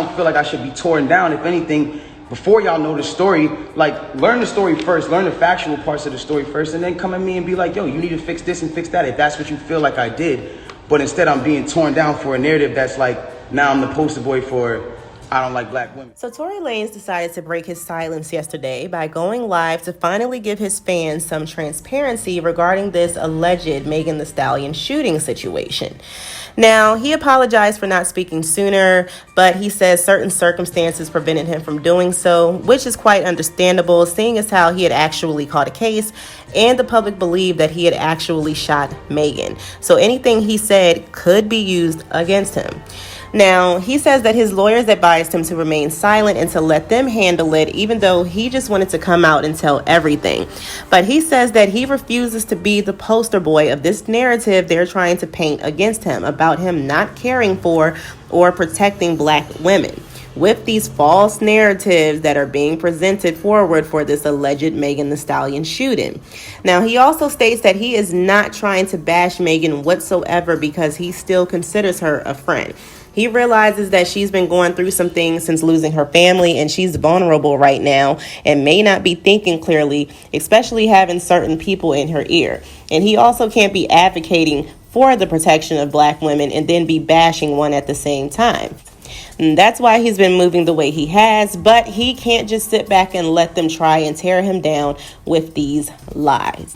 don't feel like I should be torn down. If anything, before y'all know the story, like, learn the story first, learn the factual parts of the story first, and then come at me and be like, yo, you need to fix this and fix that, if that's what you feel like I did. But instead, I'm being torn down for a narrative that's like, now I'm the poster boy for I don't like black women. So Tory Lanez decided to break his silence yesterday by going live to finally give his fans some transparency regarding this alleged Megan Thee Stallion shooting situation. Now, he apologized for not speaking sooner, but he says certain circumstances prevented him from doing so, which is quite understandable, seeing as how he had actually caught a case and the public believed that he had actually shot Megan. So anything he said could be used against him. Now, he says that his lawyers advised him to remain silent and to let them handle it, even though he just wanted to come out and tell everything. But he says that he refuses to be the poster boy of this narrative they're trying to paint against him about him not caring for or protecting black women, with these false narratives that are being presented forward for this alleged Megan Thee Stallion shooting. Now, he also states that he is not trying to bash Megan whatsoever because he still considers her a friend. He realizes that she's been going through some things since losing her family, and she's vulnerable right now and may not be thinking clearly, especially having certain people in her ear. And he also can't be advocating for the protection of black women and then be bashing one at the same time. And that's why he's been moving the way he has, but he can't just sit back and let them try and tear him down with these lies.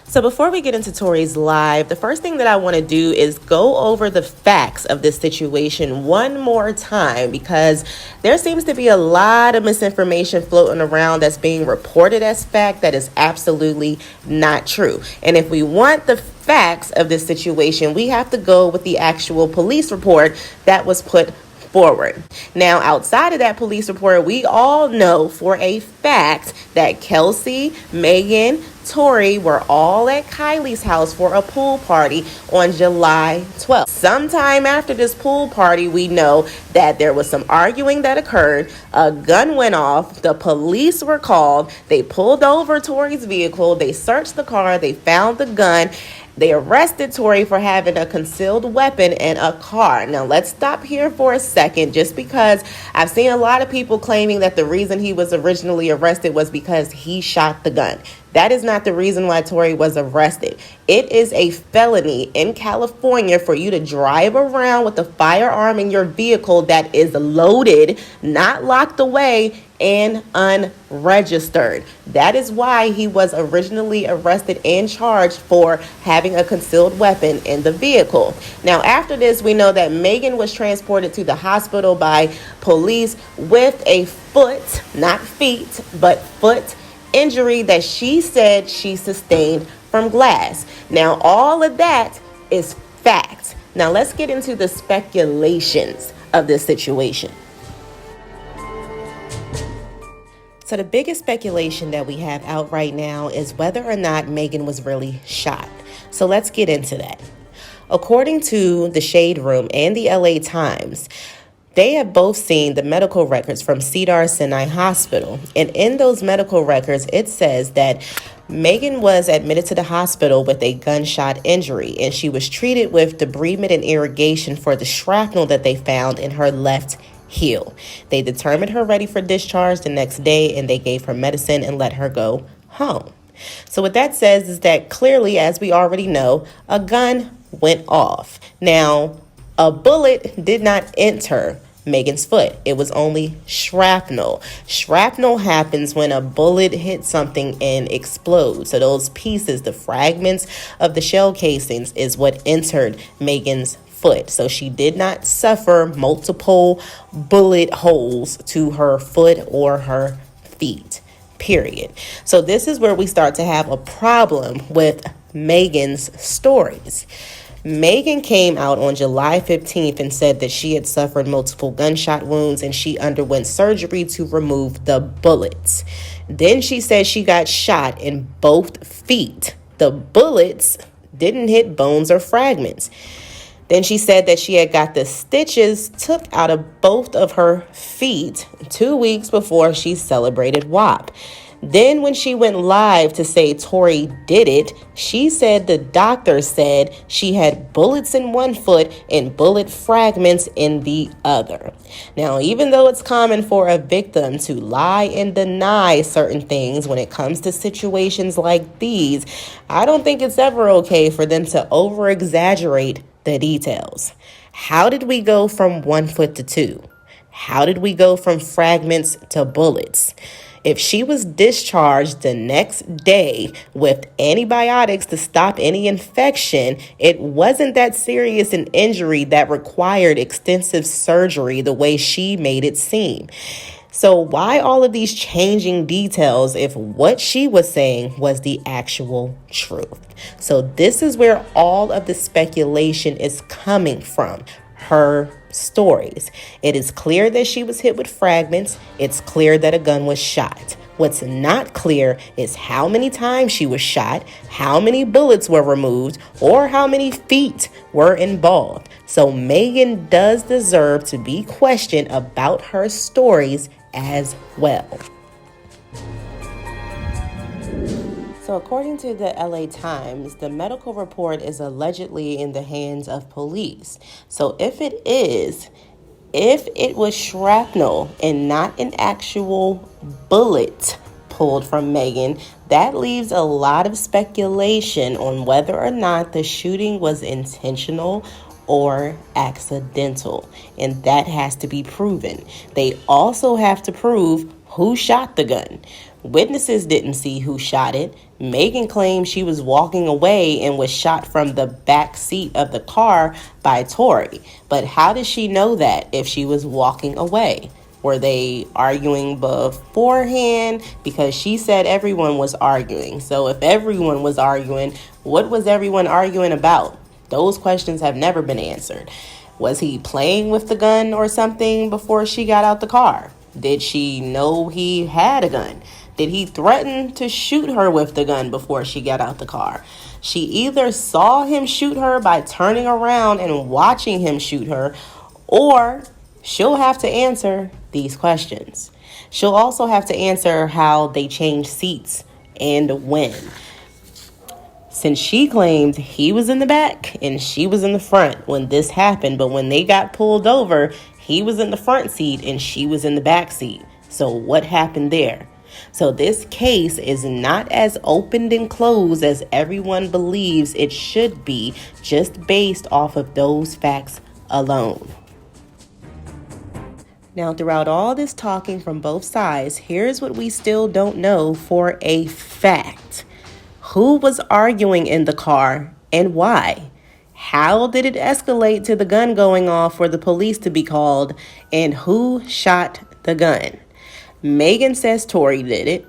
So before we get into Tory's live, the first thing that I want to do is go over the facts of this situation one more time, because there seems to be a lot of misinformation floating around that's being reported as fact that is absolutely not true. And if we want the facts of this situation, we have to go with the actual police report that was put forward. Now, outside of that police report, we all know for a fact that Kelsey, Megan, Tory were all at Kylie's house for a pool party on July 12th. Sometime after this pool party, we know that there was some arguing that occurred. A gun went off. The police were called. They pulled over Tory's vehicle. They searched the car. They found the gun. They arrested Tory for having a concealed weapon in a car. Now, let's stop here for a second, just because I've seen a lot of people claiming that the reason he was originally arrested was because he shot the gun. That is not the reason why Tory was arrested. It is a felony in California for you to drive around with a firearm in your vehicle that is loaded, not locked away, and unregistered. That is why he was originally arrested and charged for having a concealed weapon in the vehicle. Now, after this, we know that Megan was transported to the hospital by police with a foot, not feet, but foot injury that she said she sustained from glass. Now, all of that is fact. Now, let's get into the speculations of this situation. So the biggest speculation that we have out right now is whether or not Megan was really shot. So let's get into that. According to the Shade Room and the LA Times, they have both seen the medical records from Cedars-Sinai Hospital. And in those medical records, it says that Megan was admitted to the hospital with a gunshot injury, and she was treated with debridement and irrigation for the shrapnel that they found in her left heel. They determined her ready for discharge the next day, and they gave her medicine and let her go home. So what that says is that clearly, as we already know, a gun went off. Now, a bullet did not enter Megan's foot. It was only shrapnel. Shrapnel happens when a bullet hits something and explodes. So those pieces, the fragments of the shell casings, is what entered Megan's foot. So she did not suffer multiple bullet holes to her foot or her feet, period. So this is where we start to have a problem with Megan's stories. Megan came out on July 15th and said that she had suffered multiple gunshot wounds and she underwent surgery to remove the bullets. Then she said she got shot in both feet. The bullets didn't hit bones or fragments. Then she said that she had got the stitches took out of both of her feet 2 weeks before she celebrated WAP. Then when she went live to say Tory did it, she said the doctor said she had bullets in one foot and bullet fragments in the other. Now, even though it's common for a victim to lie and deny certain things when it comes to situations like these, I don't think it's ever okay for them to over-exaggerate the details. How did we go from 1 foot to 2? How did we go from fragments to bullets? If she was discharged the next day with antibiotics to stop any infection, it wasn't that serious an injury that required extensive surgery the way she made it seem. So why all of these changing details if what she was saying was the actual truth? So this is where all of the speculation is coming from. Her stories. It is clear that she was hit with fragments. It's clear that a gun was shot. What's not clear is how many times she was shot, how many bullets were removed, or how many feet were involved. So Megan does deserve to be questioned about her stories as well. So according to the LA Times, the medical report is allegedly in the hands of police. So if it was shrapnel and not an actual bullet pulled from Megan, that leaves a lot of speculation on whether or not the shooting was intentional or accidental. And that has to be proven. They also have to prove who shot the gun. Witnesses didn't see who shot it. Megan claimed she was walking away and was shot from the back seat of the car by Tory. But how does she know that if she was walking away? Were they arguing beforehand? Because she said everyone was arguing. So if everyone was arguing, what was everyone arguing about? Those questions have never been answered. Was he playing with the gun or something before she got out the car? Did she know he had a gun? Did he threaten to shoot her with the gun before she got out the car? She either saw him shoot her by turning around and watching him shoot her, or she'll have to answer these questions. She'll also have to answer how they changed seats and when. Since she claimed he was in the back and she was in the front when this happened, but when they got pulled over, he was in the front seat and she was in the back seat. So what happened there? So this case is not as opened and closed as everyone believes it should be, just based off of those facts alone. Now, throughout all this talking from both sides, here's what we still don't know for a fact. Who was arguing in the car and why? How did it escalate to the gun going off for the police to be called? And who shot the gun? Megan says Tory did it.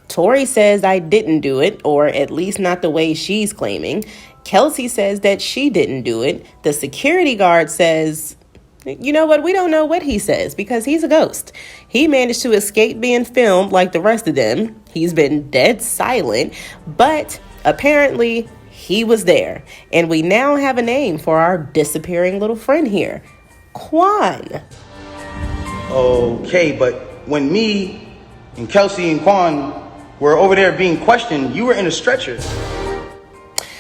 Tory says I didn't do it, or at least not the way she's claiming. Kelsey says that she didn't do it. The security guard says, you know what? We don't know what he says because he's a ghost. He managed to escape being filmed like the rest of them. He's been dead silent, but apparently he was there. And we now have a name for our disappearing little friend here, Quan. Okay, but when me and Kelsey and Quan were over there being questioned, you were in a stretcher.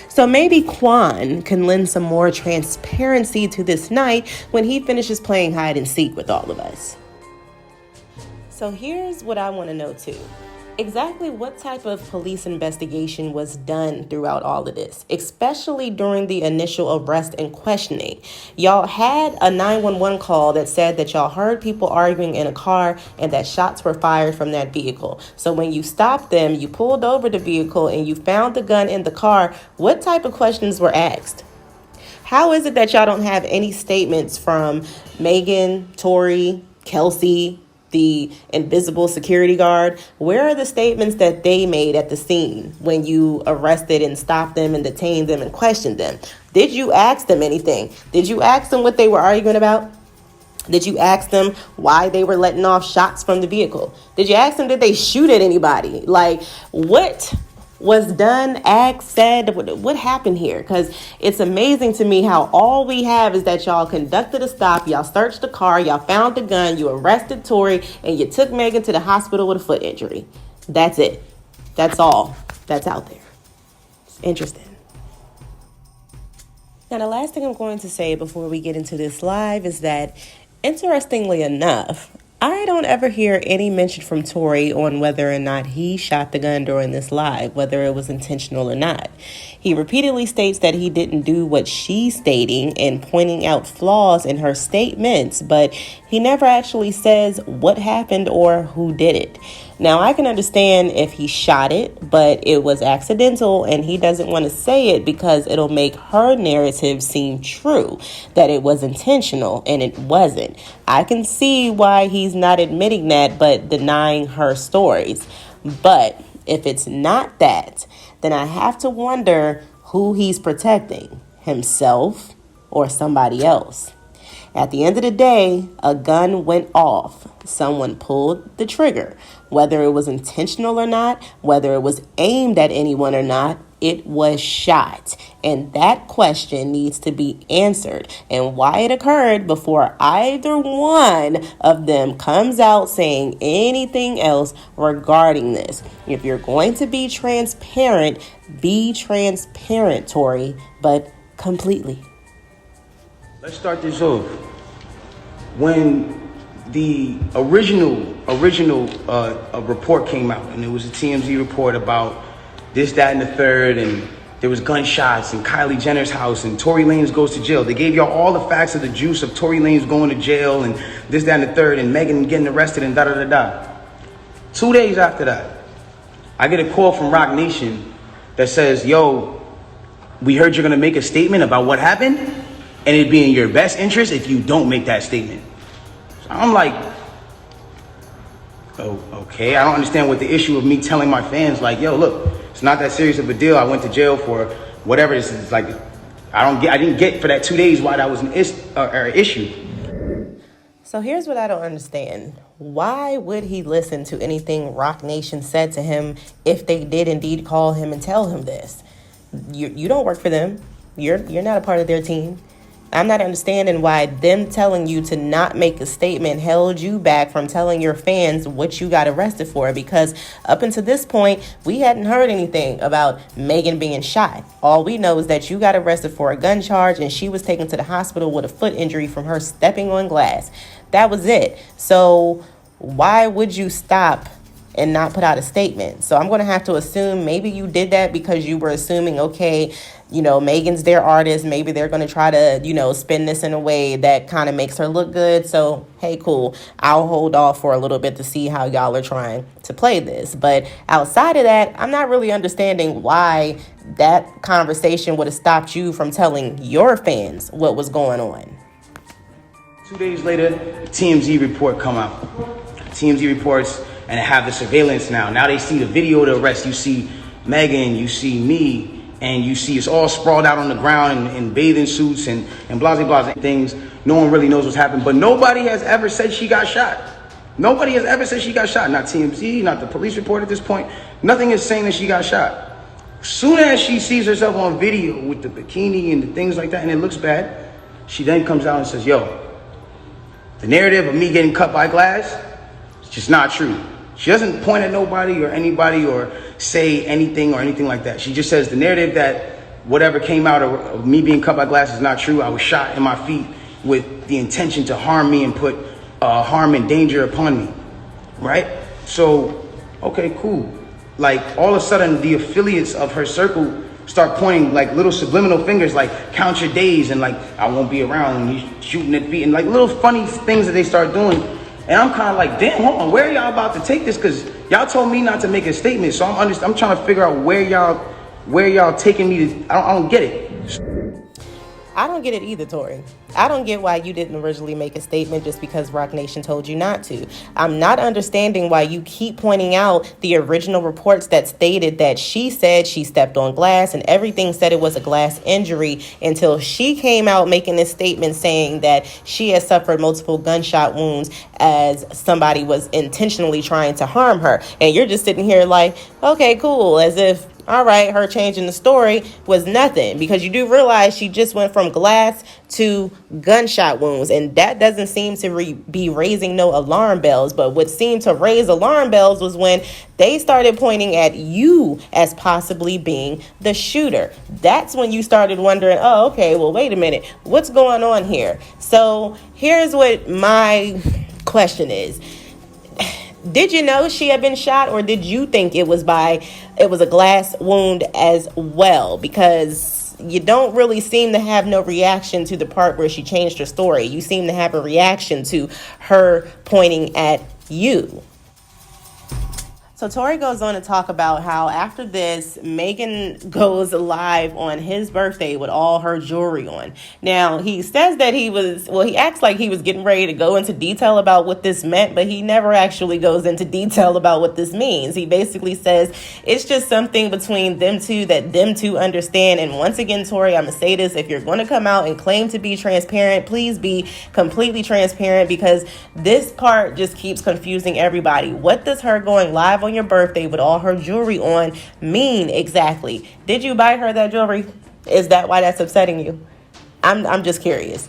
So maybe Quan can lend some more transparency to this night when he finishes playing hide and seek with all of us. So here's what I want to know too. Exactly what type of police investigation was done throughout all of this, especially during the initial arrest and questioning? Y'all had a 911 call that said that y'all heard people arguing in a car and that shots were fired from that vehicle. So when you stopped them, you pulled over the vehicle and you found the gun in the car. What type of questions were asked? How is it that y'all don't have any statements from Megan, Tory, Kelsey, the invisible security guard? Where are the statements that they made at the scene when you arrested and stopped them and detained them and questioned them? Did you ask them anything? Did you ask them what they were arguing about? Did you ask them why they were letting off shots from the vehicle? Did you ask them, did they shoot at anybody? Like, what was done, asked, said, what happened here? Because it's amazing to me how all we have is that y'all conducted a stop, y'all searched the car, y'all found the gun, you arrested Tory, and you took Megan to the hospital with a foot injury. That's it. That's all that's out there. It's interesting. Now, the last thing I'm going to say before we get into this live is that, interestingly enough, I don't ever hear any mention from Tory on whether or not he shot the gun during this live, whether it was intentional or not. He repeatedly states that he didn't do what she's stating and pointing out flaws in her statements, but he never actually says what happened or who did it. Now, I can understand if he shot it, but it was accidental and he doesn't want to say it because it'll make her narrative seem true, that it was intentional and it wasn't. I can see why he's not admitting that, but denying her stories. But if it's not that, then I have to wonder who he's protecting, himself or somebody else. At the end of the day, a gun went off. Someone pulled the trigger. Whether it was intentional or not, whether it was aimed at anyone or not, it was shot. And that question needs to be answered. And why it occurred before either one of them comes out saying anything else regarding this. If you're going to be transparent, Tory, but completely. Let's start this off. When the original report came out, and it was a TMZ report about this, that, and the third, and there was gunshots in Kylie Jenner's house, and Tory Lanez goes to jail. They gave y'all all the facts of the juice of Tory Lanez going to jail, and this, that, and the third, and Megan getting arrested, and da-da-da-da. 2 days after that, I get a call from Rock Nation that says, yo, we heard you're going to make a statement about what happened, and it'd be in your best interest if you don't make that statement. So I'm like, oh, okay. I don't understand what the issue of me telling my fans, like, yo, look, it's not that serious of a deal. I went to jail for whatever this is. Like, I didn't get for that 2 days why that was an issue. So here's what I don't understand. Why would he listen to anything Rock Nation said to him if they did indeed call him and tell him this? You don't work for them. You're not a part of their team. I'm not understanding why them telling you to not make a statement held you back from telling your fans what you got arrested for, because up until this point, we hadn't heard anything about Megan being shot. All we know is that you got arrested for a gun charge and she was taken to the hospital with a foot injury from her stepping on glass. That was it. So why would you stop and not put out a statement? So I'm going to have to assume maybe you did that because you were assuming, okay, Megan's their artist. Maybe they're going to try to, spin this in a way that kind of makes her look good. So, hey, cool. I'll hold off for a little bit to see how y'all are trying to play this. But outside of that, I'm not really understanding why that conversation would have stopped you from telling your fans what was going on. 2 days later, the TMZ report come out. TMZ reports, and have the surveillance now. Now they see the video of the arrest. You see Megan, you see me, and you see us all sprawled out on the ground in bathing suits and blah things. No one really knows what's happened, but nobody has ever said she got shot. Nobody has ever said she got shot. Not TMZ, not the police report at this point. Nothing is saying that she got shot. Soon as she sees herself on video with the bikini and the things like that, and it looks bad, she then comes out and says, yo, the narrative of me getting cut by glass, it's just not true. She doesn't point at nobody or anybody or say anything or anything like that. She just says the narrative that whatever came out of me being cut by glass is not true. I was shot in my feet with the intention to harm me and put harm and danger upon me, right? So, okay, cool. Like, all of a sudden, the affiliates of her circle start pointing like little subliminal fingers, like count your days and like I won't be around and you shooting at feet and like little funny things that they start doing. And I'm kind of like, damn, hold on, where are y'all about to take this? Because y'all told me not to make a statement, so I'm trying to figure out where y'all taking me to. I don't get it. I don't get it either, Tory. I don't get why you didn't originally make a statement just because Rock Nation told you not to. I'm not understanding why you keep pointing out the original reports that stated that she said she stepped on glass and everything said it was a glass injury until she came out making this statement saying that she has suffered multiple gunshot wounds as somebody was intentionally trying to harm her. And you're just sitting here like, okay, cool, as if all right, her changing the story was nothing, because you do realize she just went from glass to gunshot wounds, and that doesn't seem to be raising no alarm bells. But what seemed to raise alarm bells was when they started pointing at you as possibly being the shooter. That's when you started wondering, oh, okay, well, wait a minute, what's going on here? So here's what my question is. Did you know she had been shot, or did you think it was a glass wound as well? Because you don't really seem to have no reaction to the part where she changed her story. You seem to have a reaction to her pointing at you. So Tory goes on to talk about how after this, Megan goes live on his birthday with all her jewelry on. Now, he says that he acts like he was getting ready to go into detail about what this meant, but he never actually goes into detail about what this means. He basically says it's just something between them two that them two understand. And once again, Tory, I'm going to say this, if you're going to come out and claim to be transparent, please be completely transparent, because this part just keeps confusing everybody. What does her going live on your birthday with all her jewelry on mean exactly? Did you buy her that jewelry? Is that why that's upsetting you? I'm just curious.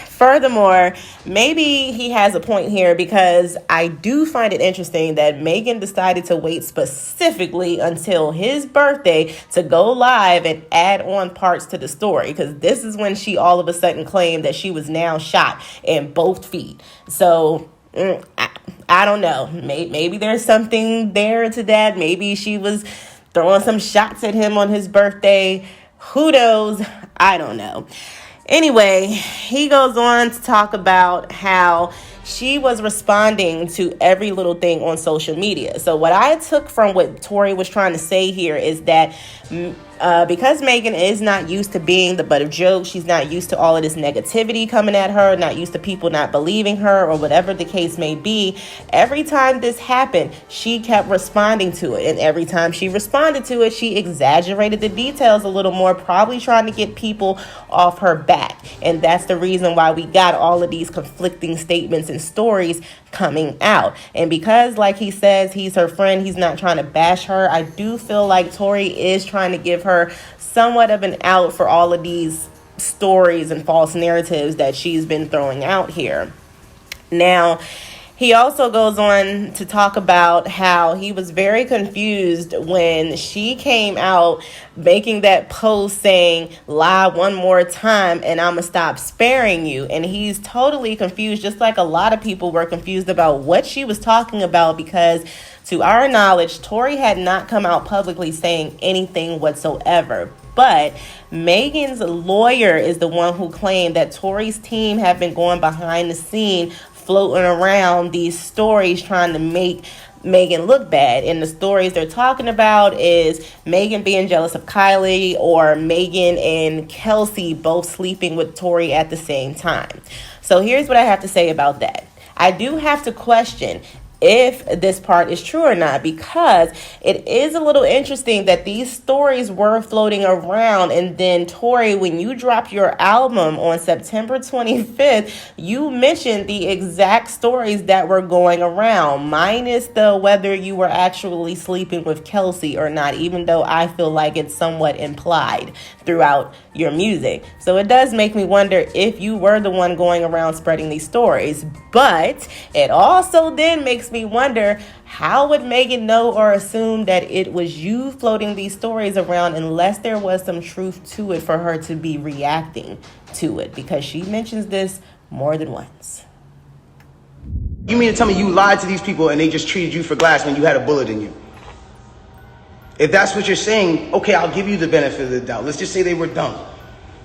Furthermore, maybe he has a point here, because I do find it interesting that Megan decided to wait specifically until his birthday to go live and add on parts to the story, because this is when she all of a sudden claimed that she was now shot in both feet. So I don't know. Maybe there's something there to that. Maybe she was throwing some shots at him on his birthday. Who knows? I don't know. Anyway, he goes on to talk about how she was responding to every little thing on social media. So what I took from what Tory was trying to say here is that because Megan is not used to being the butt of jokes, she's not used to all of this negativity coming at her, not used to people not believing her, or whatever the case may be. Every time this happened, she kept responding to it. And every time she responded to it, she exaggerated the details a little more, probably trying to get people off her back. And that's the reason why we got all of these conflicting statements and stories coming out. And because, like he says, he's her friend, he's not trying to bash her, I do feel like Tory is trying to give her somewhat of an out for all of these stories and false narratives that she's been throwing out here. Now, he also goes on to talk about how he was very confused when she came out making that post saying, lie one more time and I'm gonna stop sparing you. And he's totally confused, just like a lot of people were confused about what she was talking about, because to our knowledge, Tory had not come out publicly saying anything whatsoever. But Megan's lawyer is the one who claimed that Tory's team have been going behind the scene, floating around these stories trying to make Megan look bad. And the stories they're talking about is Megan being jealous of Kylie, or Megan and Kelsey both sleeping with Tory at the same time. So here's what I have to say about that. I do have to question if this part is true or not, because it is a little interesting that these stories were floating around. And then Tory, when you dropped your album on September 25th, you mentioned the exact stories that were going around, minus the whether you were actually sleeping with Kelsey or not, even though I feel like it's somewhat implied throughout your music. So it does make me wonder if you were the one going around spreading these stories. But it also then makes me wonder, how would Megan know or assume that it was you floating these stories around unless there was some truth to it for her to be reacting to it? Because she mentions this more than once. You mean to tell me you lied to these people and they just treated you for glass when you had a bullet in you? If that's what you're saying, okay, I'll give you the benefit of the doubt. Let's just say they were dumb.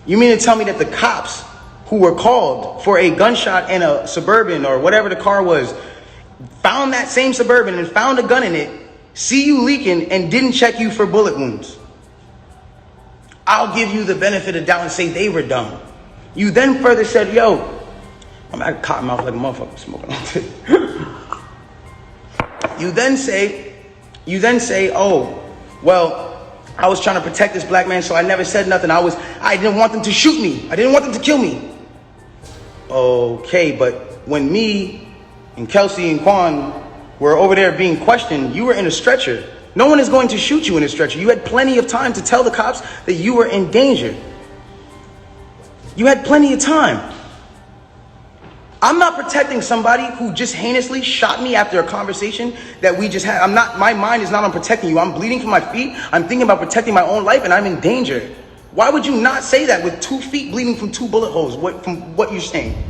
You mean to tell me that the cops who were called for a gunshot in a Suburban or whatever the car was found that same Suburban and found a gun in it, see you leaking, and didn't check you for bullet wounds? I'll give you the benefit of doubt and say they were dumb. You then further said, yo, I'm at cotton mouth like a motherfucker smoking all day. You then say, oh, well, I was trying to protect this black man, so I never said nothing. I didn't want them to shoot me. I didn't want them to kill me. Okay, but when me and Kelsey and Quan were over there being questioned, you were in a stretcher. No one is going to shoot you in a stretcher. You had plenty of time to tell the cops that you were in danger. You had plenty of time. I'm not protecting somebody who just heinously shot me after a conversation that we just had. My mind is not on protecting you. I'm bleeding from my feet. I'm thinking about protecting my own life and I'm in danger. Why would you not say that with 2 feet bleeding from 2 bullet holes? From what you're saying?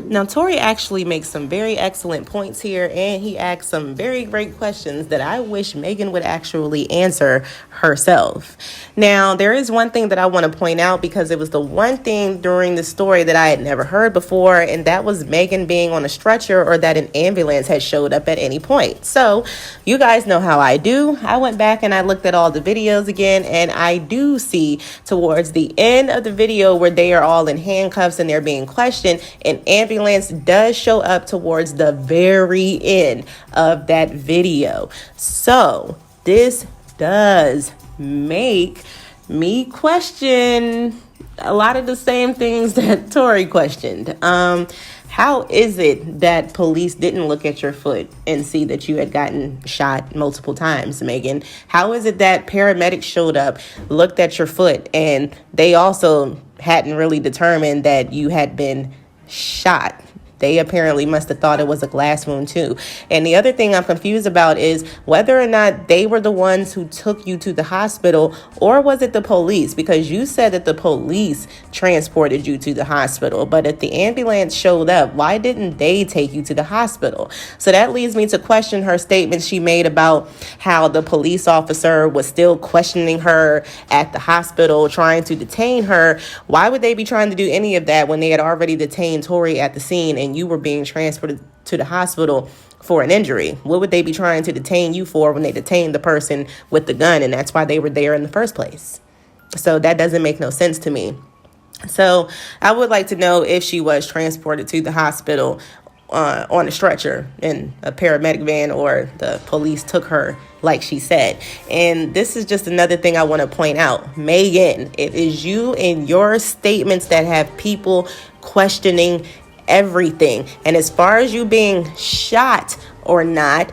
Now, Tory actually makes some very excellent points here, and he asks some very great questions that I wish Megan would actually answer herself. Now, there is one thing that I want to point out, because it was the one thing during the story that I had never heard before, and that was Megan being on a stretcher or that an ambulance had showed up at any point. So, you guys know how I do. I went back and I looked at all the videos again, and I do see towards the end of the video where they are all in handcuffs and they're being questioned, an ambulance does show up towards the very end of that video. So this does make me question a lot of the same things that Tory questioned. How is it that police didn't look at your foot and see that you had gotten shot multiple times, Megan? How is it that paramedics showed up, looked at your foot, and they also hadn't really determined that you had been shot? They apparently must have thought it was a glass wound too. And the other thing I'm confused about is whether or not they were the ones who took you to the hospital, or was it the police? Because you said that the police transported you to the hospital, but if the ambulance showed up, why didn't they take you to the hospital? So that leads me to question her statement she made about how the police officer was still questioning her at the hospital, trying to detain her. Why would they be trying to do any of that when they had already detained Tory at the scene and you were being transported to the hospital for an injury? What would they be trying to detain you for when they detained the person with the gun? And that's why they were there in the first place. So that doesn't make no sense to me. So I would like to know if she was transported to the hospital on a stretcher in a paramedic van, or the police took her like she said. And this is just another thing I want to point out. Megan, it is you and your statements that have people questioning everything. And as far as you being shot or not,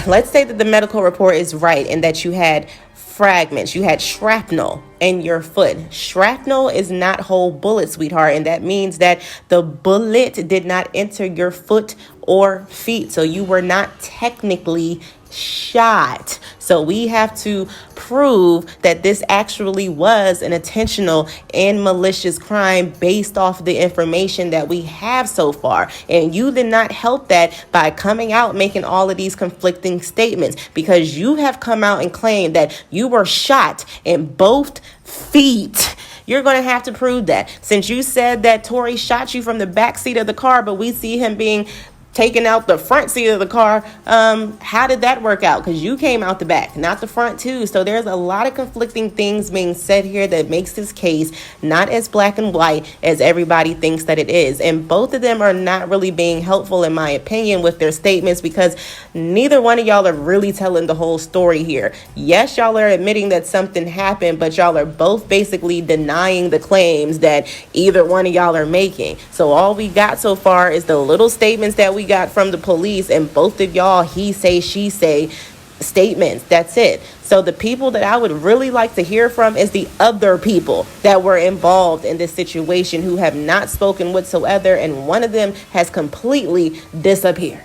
let's say that the medical report is right and that you had fragments, you had shrapnel in your foot. Shrapnel is not whole bullet, sweetheart, and that means that the bullet did not enter your foot or feet, so you were not technically shot. So we have to prove that this actually was an intentional and malicious crime based off the information that we have so far. And you did not help that by coming out making all of these conflicting statements, because you have come out and claimed that you were shot in both feet. You're going to have to prove that. Since you said that Tory shot you from the back seat of the car, but we see him being taking out the front seat of the car, how did that work out? Because you came out the back, not the front too. So there's a lot of conflicting things being said here that makes this case not as black and white as everybody thinks that it is. And both of them are not really being helpful, in my opinion, with their statements, because neither one of y'all are really telling the whole story here. Yes, y'all are admitting that something happened, but y'all are both basically denying the claims that either one of y'all are making. So all we got so far is the little statements that we got from the police, and both of y'all he say she say statements. That's it. So the people that I would really like to hear from is the other people that were involved in this situation, who have not spoken whatsoever, and one of them has completely disappeared.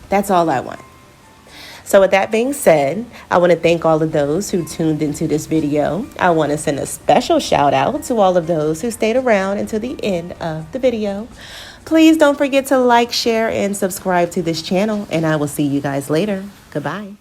That's all I want. So with that being said, I want to thank all of those who tuned into this video. I want to send a special shout out to all of those who stayed around until the end of the video. Please don't forget to like, share, and subscribe to this channel, and I will see you guys later. Goodbye.